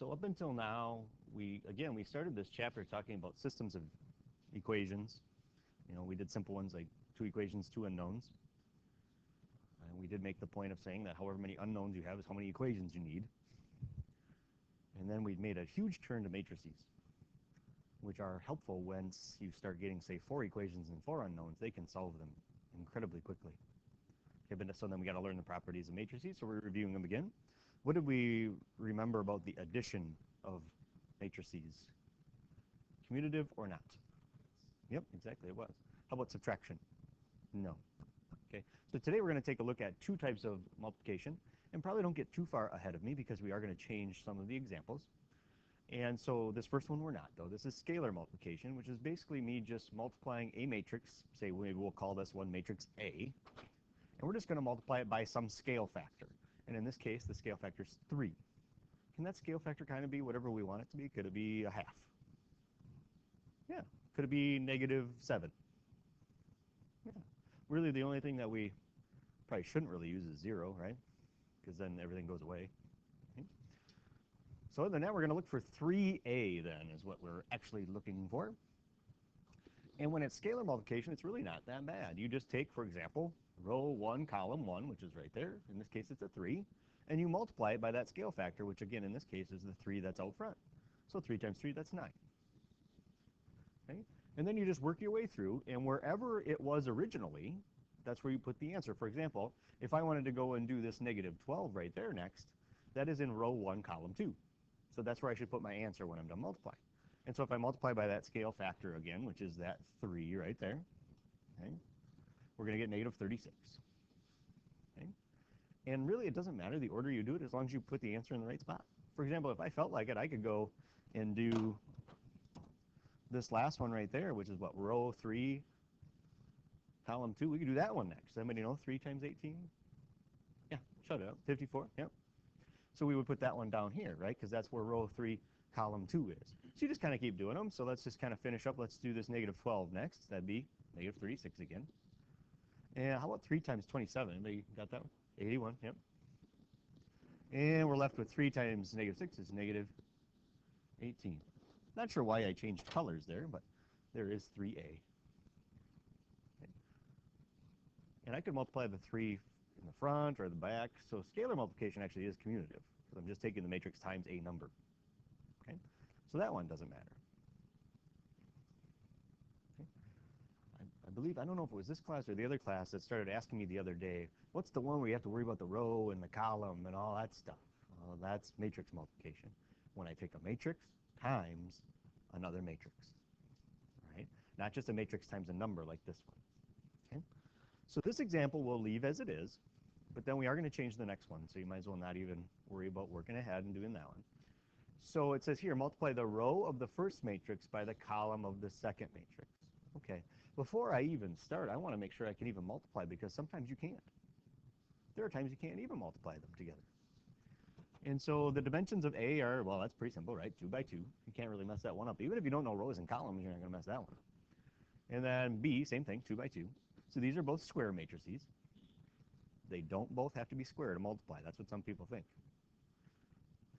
So up until now, we started this chapter talking about systems of equations. We did simple ones like 2 equations, 2 unknowns. And we did make the point of saying that however many unknowns you have is how many equations you need. And then we made a huge turn to matrices, which are helpful once you start getting, say, 4 equations and 4 unknowns. They can solve them incredibly quickly. Okay, but so then we got to learn the properties of matrices, so we're reviewing them again. What did we remember about the addition of matrices? Commutative or not? Yep, exactly, it was. How about subtraction? No. Okay, so today we're going to take a look at 2 types of multiplication, and probably don't get too far ahead of me because we are going to change some of the examples. And so this first one we're not, though. This is scalar multiplication, which is basically me just multiplying a matrix. Say maybe we'll call this one matrix A, and we're just going to multiply it by some scale factor. And in this case, the scale factor is 3. Can that scale factor kind of be whatever we want it to be? Could it be a half? Yeah. Could it be -7? Yeah. Really, the only thing that we probably shouldn't really use is 0, right? Because then everything goes away. Okay. So other than that, we're going to look for 3a then is what we're actually looking for. And when it's scalar multiplication, it's really not that bad. You just take, for example, row 1, column 1, which is right there. In this case, it's a 3. And you multiply it by that scale factor, which again, in this case, is the 3 that's out front. So 3 times 3, that's 9. Okay? And then you just work your way through, and wherever it was originally, that's where you put the answer. For example, if I wanted to go and do this -12 right there next, that is in row 1, column 2. So that's where I should put my answer when I'm done multiplying. And so if I multiply by that scale factor again, which is that 3 right there, okay, we're going to get -36. Okay? And really, it doesn't matter the order you do it as long as you put the answer in the right spot. For example, if I felt like it, I could go and do this last one right there, which is what, row 3, column 2. We could do that one next. Anybody know 3 times 18? Yeah, shut it up. 54, yep. So we would put that one down here, right? Because that's where row 3, column 2 is. So you just kind of keep doing them. So let's just kind of finish up. Let's do this -12 next. That'd be -36 again. And how about 3 times 27? Anybody got that one? 81, yep. And we're left with 3 times -6 is -18. Not sure why I changed colors there, but there is 3a. Okay. And I could multiply the 3 in the front or the back. So scalar multiplication actually is commutative, because I'm just taking the matrix times a number. Okay? So that one doesn't matter. Okay? I believe, I don't know if it was this class or the other class that started asking me the other day, what's the one where you have to worry about the row and the column and all that stuff? Well, that's matrix multiplication. When I take a matrix times another matrix, right? Not just a matrix times a number like this one. Okay? So this example we'll leave as it is, but then we are going to change the next one, so you might as well not even worry about working ahead and doing that one. So it says here, multiply the row of the first matrix by the column of the second matrix. Okay, before I even start, I want to make sure I can even multiply, because sometimes you can't. There are times you can't even multiply them together. And so the dimensions of A are, well, that's pretty simple, right? 2 by 2. You can't really mess that one up. Even if you don't know rows and columns, you're not going to mess that one up. And then B, same thing, 2 by 2. So these are both square matrices. They don't both have to be square to multiply. That's what some people think.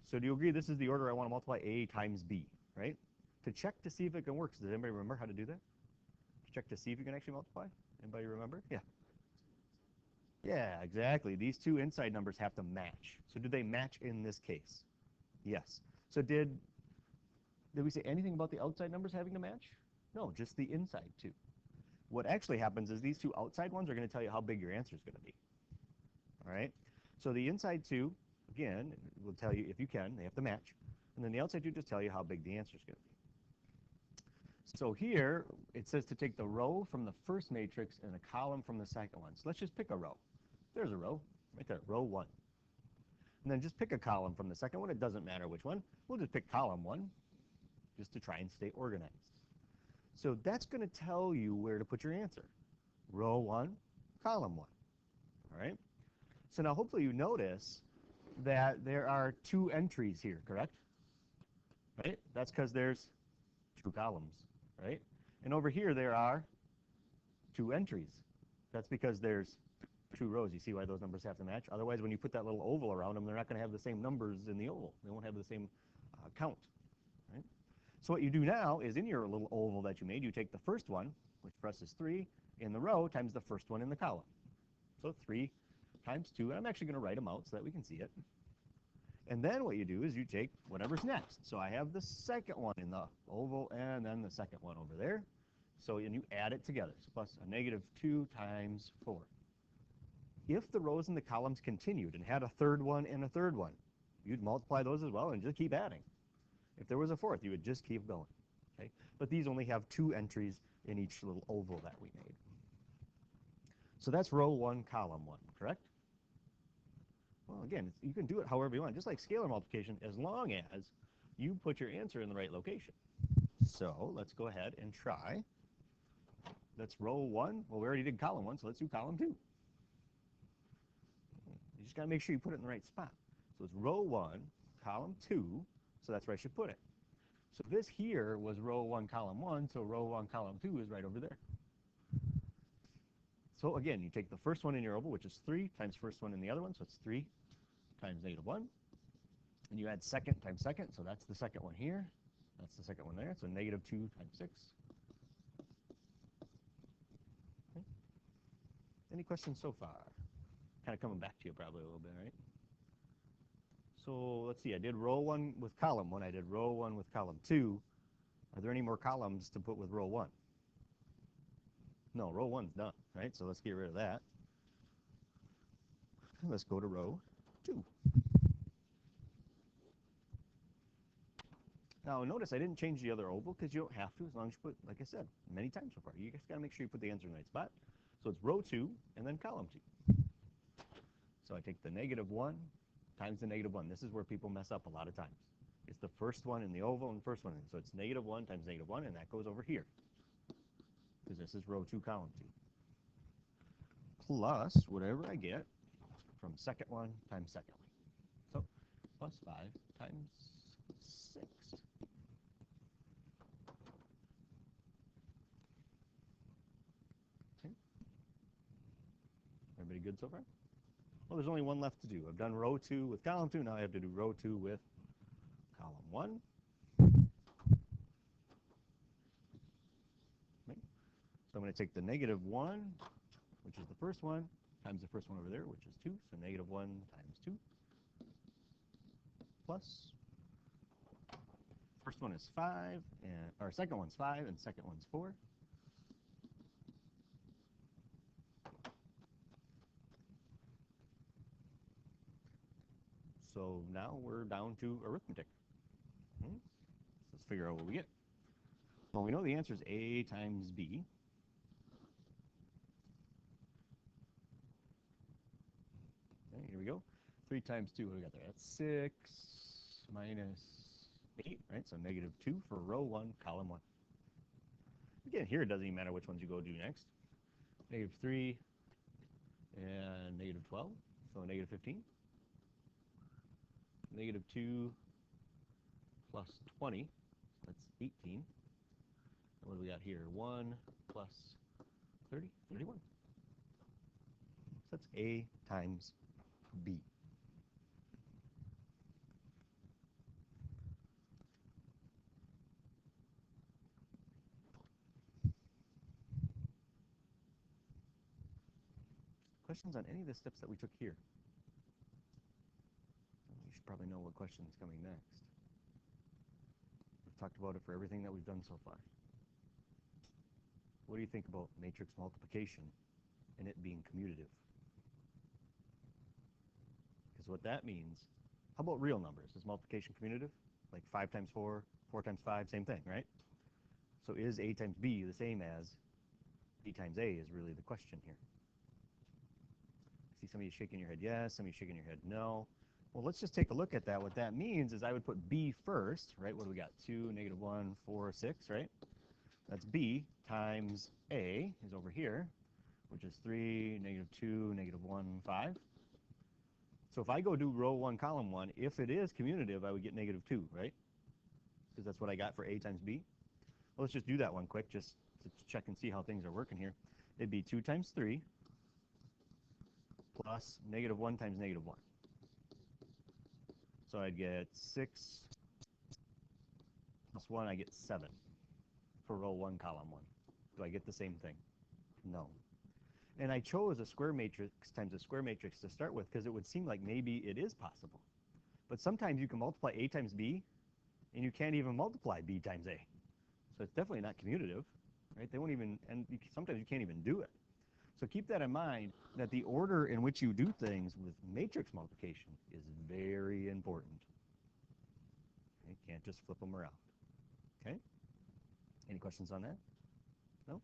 So do you agree this is the order I want to multiply A times B, right? To check to see if it can work. Does anybody remember how to do that? To check to see if you can actually multiply? Anybody remember? Yeah. Yeah, exactly. These 2 inside numbers have to match. So do they match in this case? Yes. So did we say anything about the outside numbers having to match? No, just the inside 2. What actually happens is these 2 outside ones are going to tell you how big your answer is going to be. All right? So the inside 2, again, will tell you if you can, they have to match. And then the outside 2 just tell you how big the answer is going to be. So here, it says to take the row from the first matrix and a column from the second one. So let's just pick a row. There's a row, right there, row 1. And then just pick a column from the second one. It doesn't matter which one. We'll just pick column 1, just to try and stay organized. So that's going to tell you where to put your answer. Row 1, column 1. All right? So now hopefully you notice that there are 2 entries here, correct? Right? That's because there's 2 columns, right? And over here there are 2 entries. That's because there's 2 rows. You see why those numbers have to match? Otherwise, when you put that little oval around them, they're not going to have the same numbers in the oval. They won't have the same count. Right? So what you do now is in your little oval that you made, you take the first one, which for us is 3, in the row times the first one in the column. So 3 times 2, and I'm actually going to write them out so that we can see it. And then what you do is you take whatever's next. So I have the second one in the oval and then the second one over there. So and you add it together. So plus a negative 2 times 4. If the rows and the columns continued and had a third one and a third one, you'd multiply those as well and just keep adding. If there was a fourth, you would just keep going. Okay? But these only have 2 entries in each little oval that we made. So that's row 1, column 1, correct? Well, again, you can do it however you want, just like scalar multiplication, as long as you put your answer in the right location. So let's go ahead and try. That's row 1. Well, we already did column 1, so let's do column 2. You just got to make sure you put it in the right spot. So it's row 1, column 2, so that's where I should put it. So this here was row 1, column 1, so row 1, column 2 is right over there. So again, you take the first one in your oval, which is 3, times first one in the other one, so it's 3 times negative 1. And you add second times second, so that's the second one here. That's the second one there, so negative 2 times 6. Okay. Any questions so far? Kind of coming back to you probably a little bit, right? So let's see, I did row 1 with column 1. I did row 1 with column 2. Are there any more columns to put with row 1? No, row 1's done, right? So let's get rid of that. Let's go to row 2. Now notice I didn't change the other oval because you don't have to as long as you put, like I said, many times so far. You just got to make sure you put the answer in the right spot. So it's row 2 and then column 2. So I take the negative 1 times the negative 1. This is where people mess up a lot of times. It's the first one in the oval and the first one in. So it's negative 1 times negative 1, and that goes over here. Because this is row 2, column 2. Plus whatever I get from second one times second one. So plus 5 times 6. Okay. Everybody good so far? Well, there's only one left to do. I've done row 2 with column 2. Now I have to do row 2 with column 1. Okay. So I'm going to take the negative 1, which is the first one, times the first one over there, which is 2. So negative 1 times 2. Plus, first one is 5, and or second one's 5, and second one's 4. So now we're down to arithmetic. Let's figure out what we get. Well, we know the answer is A times B. Okay, here we go. 3 times 2, what do we got there? That's 6 minus 8, right? So negative 2 for row 1, column 1. Again, here it doesn't even matter which ones you go do next. Negative 3 and negative 12, so negative 15. Negative 2 plus 20, that's 18. And what do we got here? 1 plus 30, 31. So that's A times B. Questions on any of the steps that we took here? You should probably know what question is coming next. We've talked about it for everything that we've done so far. What do you think about matrix multiplication and it being commutative? Because what that means, how about real numbers? Is multiplication commutative? Like 5 times 4, 4 times 5, same thing, right? So is A times B the same as B times A is really the question here. I see some of you shaking your head yes, some of you shaking your head no. Well, let's just take a look at that. What that means is I would put B first, right? What do we got? 2, negative 1, 4, 6, right? That's B times A is over here, which is 3, negative 2, negative 1, 5. So if I go do row 1, column 1, if it is commutative, I would get negative 2, right? Because that's what I got for A times B. Well, let's just do that one quick, just to check and see how things are working here. It'd be 2 times 3 plus negative 1 times negative 1. So I'd get 6 plus 1, I get 7 for row 1, column 1. Do I get the same thing? No. And I chose a square matrix times a square matrix to start with because it would seem like maybe it is possible. But sometimes you can multiply A times B, and you can't even multiply B times A. So it's definitely not commutative, right? They won't even, and sometimes you can't even do it. So keep that in mind, that the order in which you do things with matrix multiplication is very important. You can't just flip them around. Okay? Any questions on that? No?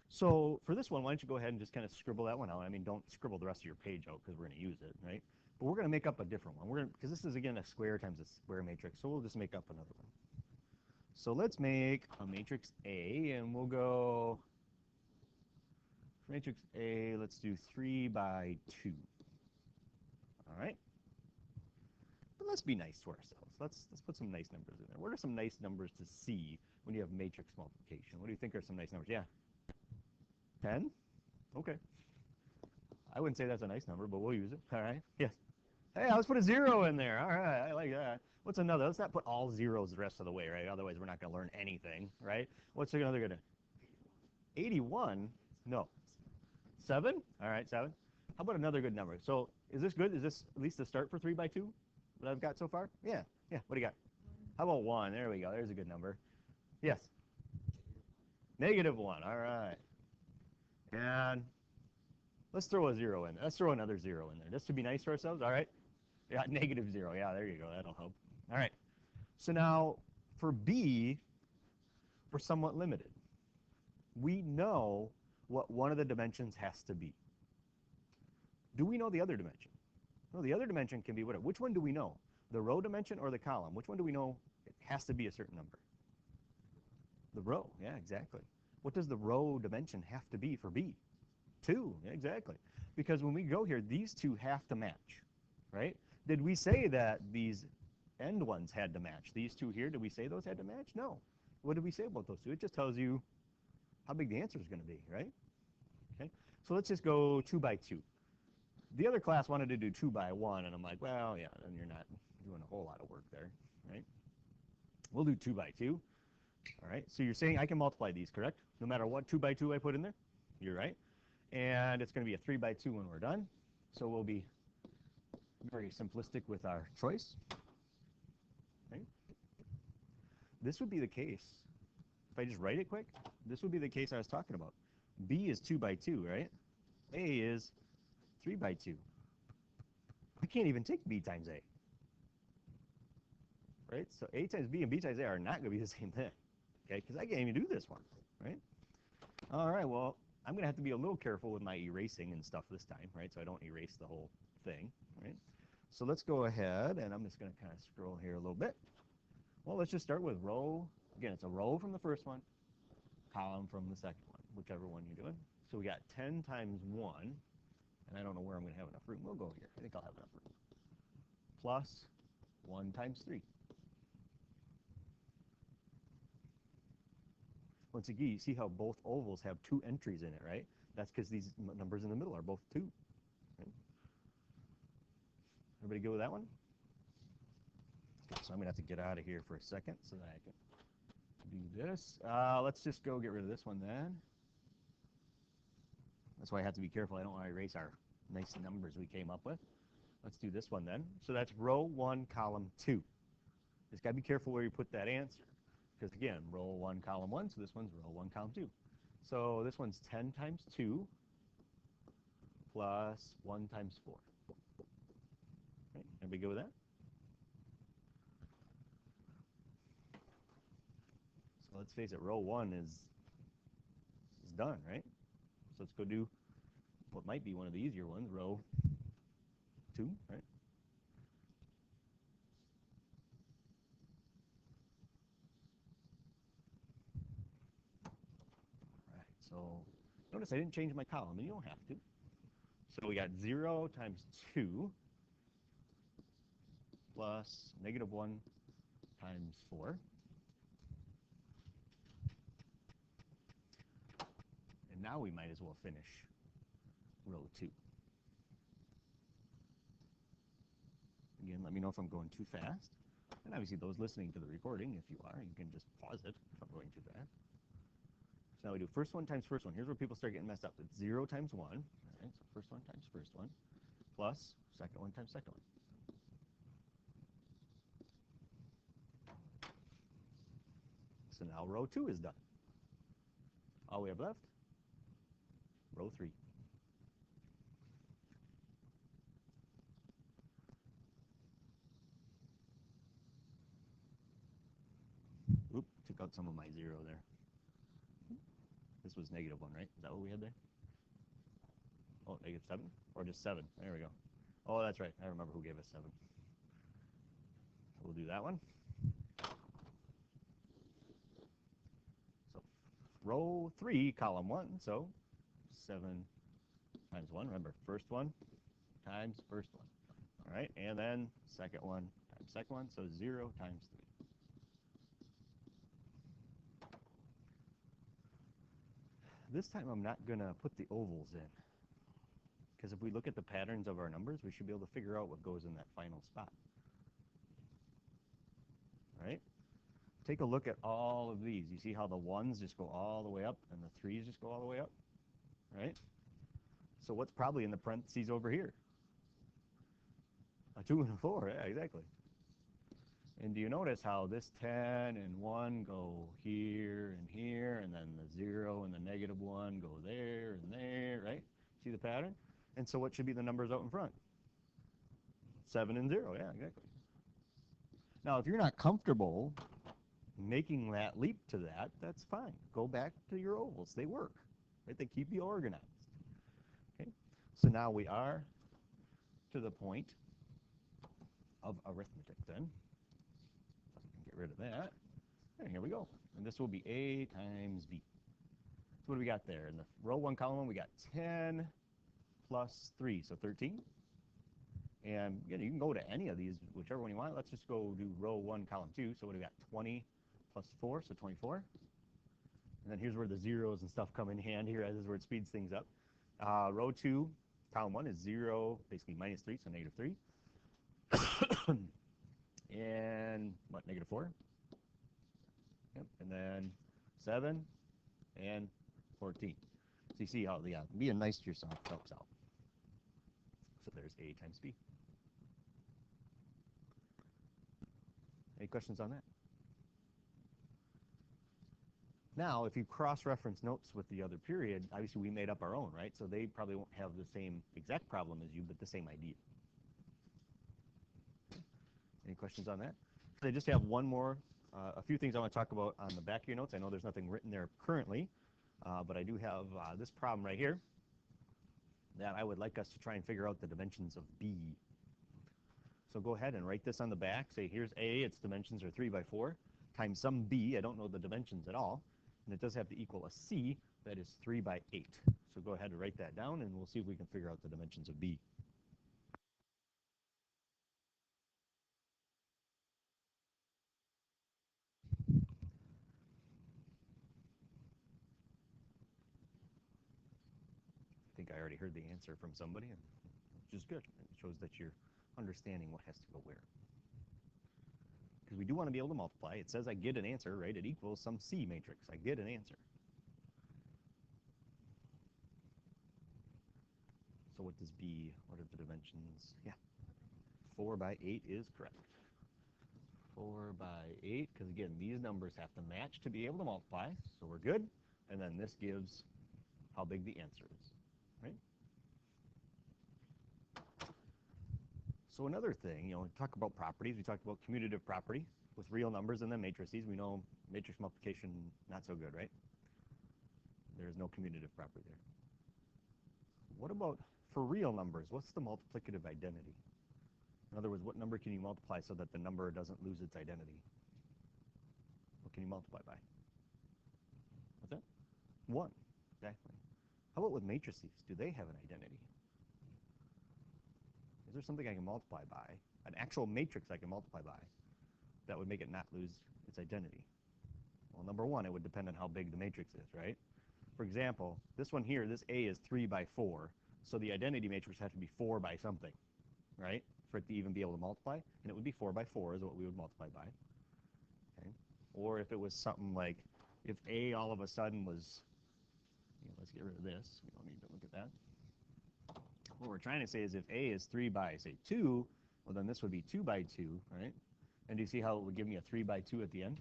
So for this one, why don't you go ahead and just kind of scribble that one out. I mean, don't scribble the rest of your page out because we're going to use it, right? But we're going to make up a different one. We're going because this is, again, a square times a square matrix, so we'll just make up another one. So let's make a matrix A, and we'll go for matrix A, let's do 3 by 2. All right? But let's be nice to ourselves. Let's put some nice numbers in there. What are some nice numbers to see when you have matrix multiplication? What do you think are some nice numbers? Yeah? 10? Okay. I wouldn't say that's a nice number, but we'll use it. All right? Yes. Hey, let's put a 0 in there. All right, I like that. What's another? Let's not put all zeros the rest of the way, right? Otherwise, we're not going to learn anything, right? What's another good? 81? No. 7? All right, 7. How about another good number? So is this good? Is this at least the start for 3 by 2 that I've got so far? Yeah. Yeah. What do you got? How about 1? There we go. There's a good number. Yes. -1. All right. And let's throw a 0 in there. Let's throw another 0 in there, just to be nice to ourselves. All right. Yeah, -0. Yeah, there you go. That'll help. All right. So now for B, we're somewhat limited. We know what one of the dimensions has to be. Do we know the other dimension? No, the other dimension can be whatever. Which one do we know? The row dimension or the column? Which one do we know it has to be a certain number? The row. Yeah, exactly. What does the row dimension have to be for B? 2. Yeah, exactly. Because when we go here, these two have to match, right? Did we say that these end ones had to match? These two here, did we say those had to match? No. What did we say about those two? It just tells you how big the answer is going to be, right? Okay. So let's just go 2 by 2. The other class wanted to do 2 by 1, and I'm like, well, yeah, then you're not doing a whole lot of work there, right? We'll do 2 by 2. All right. So you're saying I can multiply these, correct? No matter what 2 by 2 I put in there? You're right. And it's going to be a 3 by 2 when we're done. So we'll be very simplistic with our choice. Right? This would be the case. If I just write it quick, this would be the case I was talking about. B is 2 by 2, right? A is 3 by 2. We can't even take B times A. Right? So A times B and B times A are not going to be the same thing. Okay? Because I can't even do this one. Right? All right, well, I'm going to have to be a little careful with my erasing and stuff this time, right? So I don't erase the whole thing, right? So let's go ahead, and I'm just going to kind of scroll here a little bit. Well, let's just start with row. Again, it's a row from the first one, column from the second one, whichever one you're doing. So we got 10 times 1, and I don't know where I'm going to have enough room. We'll go here. I think I'll have enough room. Plus 1 times 3. Once again, you see how both ovals have 2 entries in it, right? That's because these numbers in the middle are both 2. Right? Everybody good with that one? Okay, so I'm going to have to get out of here for a second so that I can do this. Let's just go get rid of this one then. That's why I have to be careful. I don't want to erase our nice numbers we came up with. Let's do this one then. So that's row 1, column 2. Just got to be careful where you put that answer. Because again, row 1, column 1, so this one's row 1, column 2. So this one's 10 times 2 plus 1 times 4. Right, everybody go with that? So let's face it, row 1 is done, right? So let's go do what might be one of the easier ones, row 2, right? Right, so notice I didn't change my column, and you don't have to. So we got 0 times 2 plus -1 times 4. And now we might as well finish row 2. Again, let me know if I'm going too fast. And obviously those listening to the recording, if you are, you can just pause it if I'm going too fast. So now we do first one times first one. Here's where people start getting messed up. It's 0 times 1. All right, so first one times first one, plus second one times second one. So now row 2 is done. All we have left, row 3. Oop, took out some of my 0 there. This was -1, right? Is that what we had there? Oh, -7? Or just 7? There we go. Oh, that's right. I remember who gave us 7. So we'll do that one. So row 3, column 1. So 7 times 1. Remember, first one times first one. All right, and then second one times second one. So 0 times 3. This time I'm not going to put the ovals in, because if we look at the patterns of our numbers, we should be able to figure out what goes in that final spot. All right? Take a look at all of these. You see how the 1s just go all the way up and the 3s just go all the way up? Right? So what's probably in the parentheses over here? A 2 and a 4. Yeah, exactly. And do you notice how this 10 and 1 go here, and then the 0 and the -1 go there and there, right? See the pattern? And so what should be the numbers out in front? 7 and 0, yeah, exactly. Now, if you're not comfortable making that leap to that, that's fine. Go back to your ovals. They work, right? They keep you organized. Okay? So now we are to the point of arithmetic then. Get rid of that. And here we go. And this will be A times B. So what do we got there? In the row 1, column 1, we got 10 plus 3, so 13. And again, you can go to any of these, whichever one you want. Let's just go do row 1, column 2. So what do we got? 20 plus 4, so 24. And then here's where the zeros and stuff come in hand here. This is where it speeds things up. Row 2, column 1 is 0, basically -3, so -3. And what, -4? Yep. And then 7 and 14. So you see how, yeah, being nice to yourself helps out. So there's A times B. Any questions on that? Now, if you cross-reference notes with the other period, obviously we made up our own, right? So they probably won't have the same exact problem as you, but the same idea. Any questions on that? I just have one more, a few things I want to talk about on the back of your notes. I know there's nothing written there currently, but I do have this problem right here that I would like us to try and figure out the dimensions of B. So go ahead and write this on the back. Say, here's A, its dimensions are 3 by 4, times some B, I don't know the dimensions at all, and it does have to equal a C that is 3 by 8. So go ahead and write that down, and we'll see if we can figure out the dimensions of B. I think I already heard the answer from somebody, which is good. It shows that you're understanding what has to go where. Because we do want to be able to multiply. It says I get an answer, right? It equals some C matrix. I get an answer. So what does B, what are the dimensions? Yeah, 4 by 8 is correct. 4 by 8, because again, these numbers have to match to be able to multiply, so we're good. And then this gives how big the answer is, right? So another thing, we talk about properties. We talked about commutative property with real numbers and then matrices. We know matrix multiplication, not so good, right? There's no commutative property there. What about for real numbers? What's the multiplicative identity? In other words, what number can you multiply so that the number doesn't lose its identity? What can you multiply by? What's that? 1, exactly. How about with matrices? Do they have an identity? Is there something I can multiply by, an actual matrix I can multiply by, that would make it not lose its identity? Well, number 1, it would depend on how big the matrix is, right? For example, this one here, this A is 3 by 4, so the identity matrix has to be 4 by something, right? for it to even be able to multiply, and it would be 4 by 4 is what we would multiply by. Okay? Or if it was something like, if A all of a sudden was, let's get rid of this. We don't need to look at that. What we're trying to say is if A is 3 by, say, 2, well, then this would be 2 by 2, right? And do you see how it would give me a 3 by 2 at the end?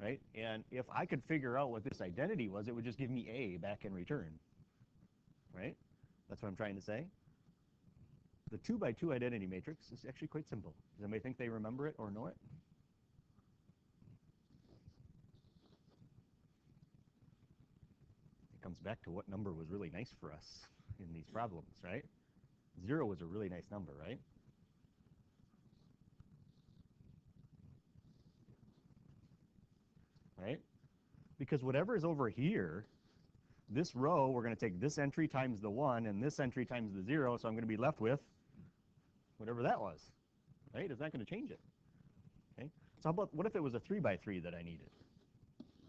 Right? And if I could figure out what this identity was, it would just give me A back in return. Right? That's what I'm trying to say. The 2 by 2 identity matrix is actually quite simple. Does anybody think they remember it or know it? It comes back to what number was really nice for us in these problems, right? 0 was a really nice number, right? Right? Because whatever is over here, this row, we're going to take this entry times the 1 and this entry times the 0, so I'm going to be left with whatever that was, right? It's not going to change it, okay? So how about, what if it was a 3 by 3 that I needed?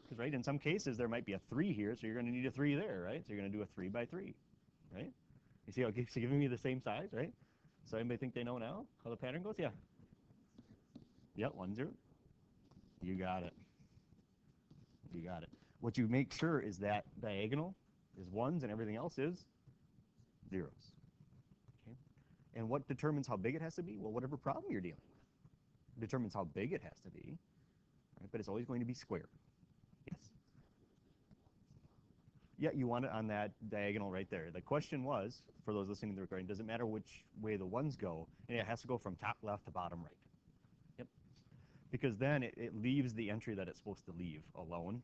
Because, right, in some cases, there might be a 3 here, so you're going to need a 3 there, right? So you're going to do a 3 by 3, right? You see how it keeps giving me the same size, right? So anybody think they know now how the pattern goes? Yeah. Yep, 1, 0. You got it. You got it. What you make sure is that diagonal is 1s and everything else is 0s. Okay? And what determines how big it has to be? Well, whatever problem you're dealing with determines how big it has to be, right? But it's always going to be square. Yes? Yeah, you want it on that diagonal right there. The question was, for those listening to the recording, does it matter which way the 1s go? And it has to go from top left to bottom right. Yep. Because then it leaves the entry that it's supposed to leave alone.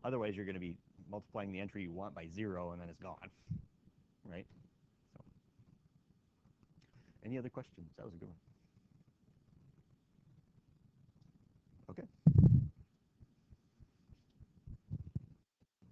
Otherwise, you're going to be multiplying the entry you want by 0, and then it's gone. Right? So, any other questions? That was a good one.